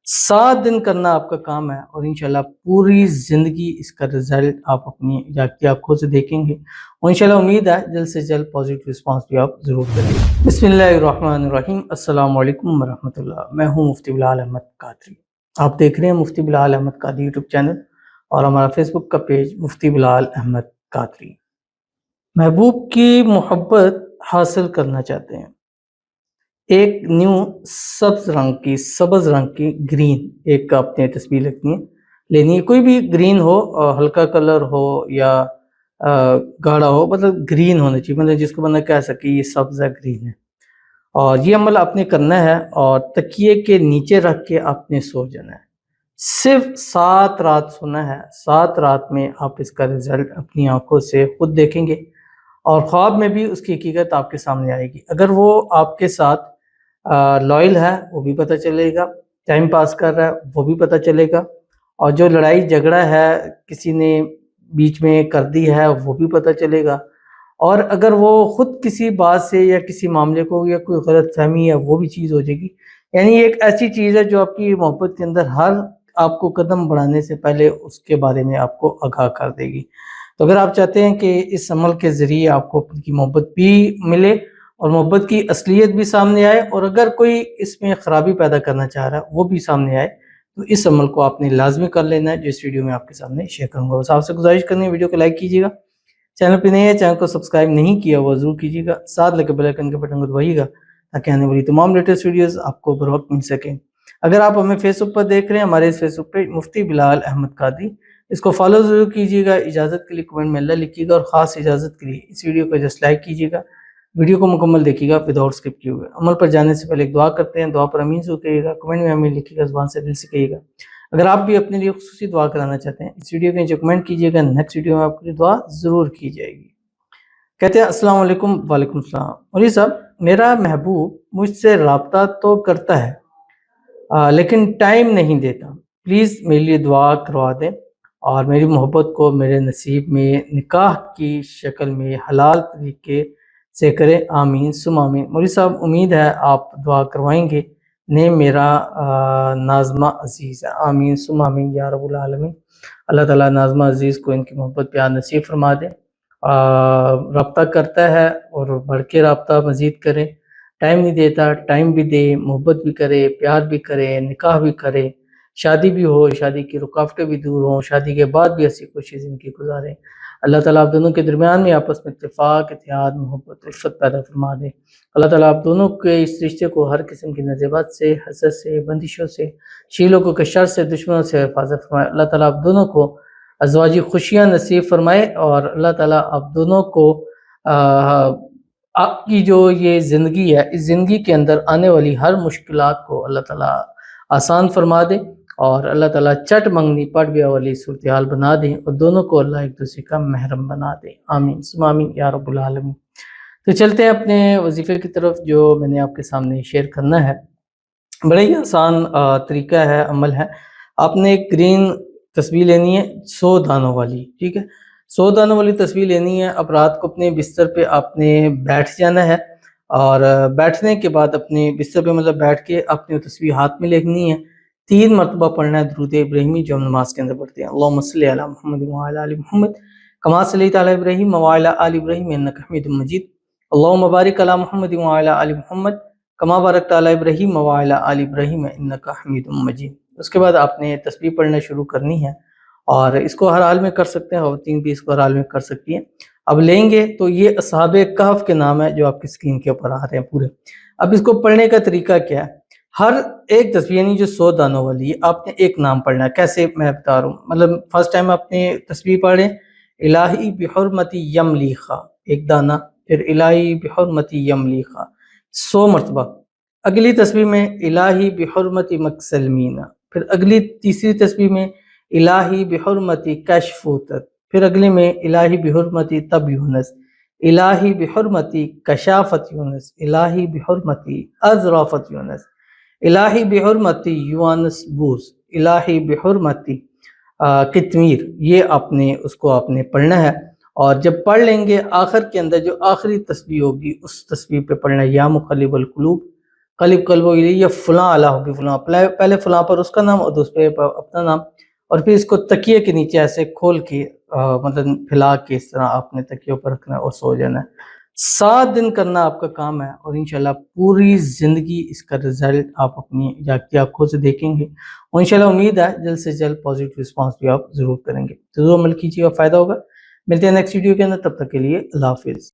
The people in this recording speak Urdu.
7 دن کرنا آپ کا کام ہے اور انشاءاللہ پوری زندگی اس کا رزلٹ آپ اپنی جاگتی آنکھوں سے دیکھیں گے، اور انشاءاللہ امید ہے جلد سے جلد پازیٹیو رسپانس بھی آپ ضرور کریں گے۔ بسم اللہ الرحمن الرحیم، السلام علیکم ورحمۃ اللہ۔ میں ہوں مفتی بلال احمد قادری، آپ دیکھ رہے ہیں مفتی بلال احمد قادری یوٹیوب چینل اور ہمارا فیس بک کا پیج مفتی بلال احمد قادری۔ محبوب کی محبت حاصل کرنا چاہتے ہیں، ایک نیو سبز رنگ کی گرین ایک آپ نے تصویر لینی ہے، کوئی بھی گرین ہو، ہلکا کلر ہو یا گاڑھا ہو، مطلب گرین ہونا چاہیے، مطلب جس کو بندہ کہہ سکے یہ سبز ہے، گرین ہے۔ اور یہ عمل آپ نے کرنا ہے اور تکیے کے نیچے رکھ کے آپ نے سو جانا ہے، صرف 7 رات سونا ہے۔ 7 رات میں آپ اس کا رزلٹ اپنی آنکھوں سے خود دیکھیں گے اور خواب میں بھی اس کی حقیقت آپ کے سامنے آئے گی۔ اگر وہ آپ کے ساتھ لائل ہے وہ بھی پتہ چلے گا، ٹائم پاس کر رہا ہے وہ بھی پتہ چلے گا، اور جو لڑائی جھگڑا ہے کسی نے بیچ میں کر دی ہے وہ بھی پتہ چلے گا، اور اگر وہ خود کسی بات سے یا کسی معاملے کو یا کوئی غلط فہمی ہے وہ بھی چیز ہو جائے گی۔ یعنی ایک ایسی چیز ہے جو آپ کی محبت کے اندر ہر آپ کو قدم بڑھانے سے پہلے اس کے بارے میں آپ کو آگاہ کر دے گی۔ تو اگر آپ چاہتے ہیں کہ اس عمل کے ذریعے آپ کو اپنی محبت بھی ملے اور محبت کی اصلیت بھی سامنے آئے، اور اگر کوئی اس میں خرابی پیدا کرنا چاہ رہا ہے وہ بھی سامنے آئے، تو اس عمل کو آپ نے لازمی کر لینا ہے، جو اس ویڈیو میں آپ کے سامنے شیئر کروں گا۔ بس آپ سے گزارش کرنی ہے ویڈیو کو لائک کیجیے گا، چینل پہ نہیں ہے چینل کو سبسکرائب نہیں کیا وہ ضرور کیجیے گا، ساتھ لگے بیل آئیکن کے بٹن کو دبائیے گا تاکہ آنے والی تمام لیٹسٹ ویڈیوز آپ کو بر وقت مل سکیں۔ اگر آپ ہمیں فیس بک پر دیکھ رہے ہیں، ہمارے اس فیس بک پہ مفتی بلال احمد قادری، اس کو فالو ضرور کیجیے گا، اجازت کے لیے کمنٹ میں اللہ لکھیے گا، اور خاص اجازت کے لیے اس ویڈیو کو جسٹ لائک کیجیے گا، ویڈیو کو مکمل دیکھیے گا وداؤٹ اسکپ کیے ہوئے۔ عمل پر جانے سے پہلے ایک دعا کرتے ہیں، دعا پر امین ضرور کہیے گا، کمنٹ میں امین لکھیے گا، زبان سے دل سے کہیے گا۔ اگر آپ بھی اپنے لیے خصوصی دعا کرانا چاہتے ہیں اس ویڈیو کے نیچے کمنٹ کیجیے گا، نیکسٹ ویڈیو میں آپ کے لیے دعا ضرور کی جائے گی۔ کہتے ہیں السلام علیکم۔ وعلیکم السلام۔ مولوی صاحب، میرا محبوب مجھ سے رابطہ تو کرتا ہے لیکن ٹائم نہیں دیتا، پلیز میرے لیے دعا کروا دیں اور میری محبت کو میرے نصیب میں نکاح کی شکل میں حلال طریقے سے کرے، آمین ثم آمین۔ مولوی صاحب، امید ہے آپ دعا کروائیں گے، نیم میرا ناظمہ عزیز ہے، آمین ثم آمین یا رب العالمین۔ اللہ تعالیٰ ناظمہ عزیز کو ان کی محبت پیار نصیب فرما دے۔ رابطہ کرتا ہے اور بڑھ کے رابطہ مزید کرے، ٹائم نہیں دیتا، ٹائم بھی دے، محبت بھی کرے، پیار بھی کرے، نکاح بھی کرے، شادی بھی ہو، شادی کی رکاوٹیں بھی دور ہوں، شادی کے بعد بھی ایسی خوشی زندگی گزاریں۔ اللہ تعالیٰ آپ دونوں کے درمیان میں آپس میں اتفاق، اتحاد، محبت، عفت پیدا فرما دے۔ اللہ تعالیٰ آپ دونوں کے اس رشتے کو ہر قسم کی نزیبات سے، حسد سے، بندشوں سے، شیلوں کو شر سے، دشمنوں سے حفاظت فرمائے۔ اللہ تعالیٰ آپ دونوں کو ازواجی خوشیاں نصیب فرمائے، اور اللہ تعالیٰ آپ دونوں کو آپ کی جو یہ زندگی ہے اس زندگی کے اندر آنے والی ہر مشکلات کو اللہ تعالیٰ آسان فرما دے، اور اللہ تعالیٰ چٹ منگنی پڑ بیاہ والی صورتحال بنا دیں، اور دونوں کو اللہ ایک دوسرے کا محرم بنا دے، آمین ثم آمین یا رب العالمین۔ تو چلتے ہیں اپنے وظیفے کی طرف جو میں نے آپ کے سامنے شیئر کرنا ہے۔ بڑا ہی آسان طریقہ ہے، عمل ہے۔ آپ نے ایک گرین تصویر لینی ہے 100 دانوں والی، ٹھیک ہے، 100 دانوں والی تصویر لینی ہے۔ اب رات کو اپنے بستر پہ آپ نے بیٹھ جانا ہے، اور بیٹھنے کے بعد اپنے بستر پہ مطلب بیٹھ کے اپنی تصویر ہاتھ میں لکھنی ہے، 3 مرتبہ پڑھنا ہے درود ابراہیمی جو ہم نماز کے اندر پڑھتے ہیں، اللہم صلی علی محمد وعلی آل محمد کما صلیت علی ابراہیم وعلی آل ابراہیم انک حمید مجید، اللہم بارک علی محمد وعلی آل محمد کما بارکت علی ابراہیم وعلی آل ابراہیم انک حمید مجید۔ اس کے بعد آپ نے تسبیح پڑھنا شروع کرنی ہے، اور اس کو ہر حال میں کر سکتے ہیں، خواتین بھی اس کو ہر حال میں کر سکتی ہیں۔ اب لیں گے تو یہ اصحاب کہف کے نام ہے جو آپ کی اسکرین کے اوپر آ رہے ہیں پورے۔ اب اس کو پڑھنے کا طریقہ کیا ہے؟ ہر ایک تصویر یعنی جو 100 دانوں والی ہے آپ نے ایک نام پڑھنا ہے۔ کیسے میں بتا رہا ہوں، مطلب فرسٹ ٹائم آپ نے تصویر پڑھیں الہی بحرمتی یملیخا، ایک دانہ، پھر الہی بحرمتی یملیخا 100 مرتبہ۔ اگلی تصویر میں الہی بحرمتی مکسلمینا، پھر اگلی تیسری تصویر میں الہی بحرمتی کشفوتت، پھر اگلے میں الہی بحرمتی تب یونس، الہی بحرمتی کشافت یونس، الہی بحرمتی ازرافت یونس، الہی بحرمتی یوانس بوس، الہی بحرمتی قطمیر۔ یہ اس کو آپ نے پڑھنا ہے، اور جب پڑھ لیں گے آخر کے اندر جو آخری تسبیح ہوگی اس تسبیح پہ پڑھنا ہے یا مقلب القلوب قلب قلبو الی یا فلاں علی حب فلاں، پہلے فلاں پر اس کا نام اور دوسرے پر اپنا نام، اور پھر اس کو تکیے کے نیچے ایسے کھول کے مطلب پھیلا کے اس طرح آپ نے تکیوں پر رکھنا ہے اور سو جانا ہے۔ 7 دن کرنا آپ کا کام ہے، اور انشاءاللہ پوری زندگی اس کا رزلٹ آپ اپنی جاگتی آنکھوں سے دیکھیں گے، اور انشاءاللہ امید ہے جلد سے جلد پازیٹیو رسپانس بھی آپ ضرور کریں گے۔ ضرور عمل کیجیے اور فائدہ ہوگا۔ ملتے ہیں نیکسٹ ویڈیو کے اندر، تب تک کے لیے اللہ حافظ۔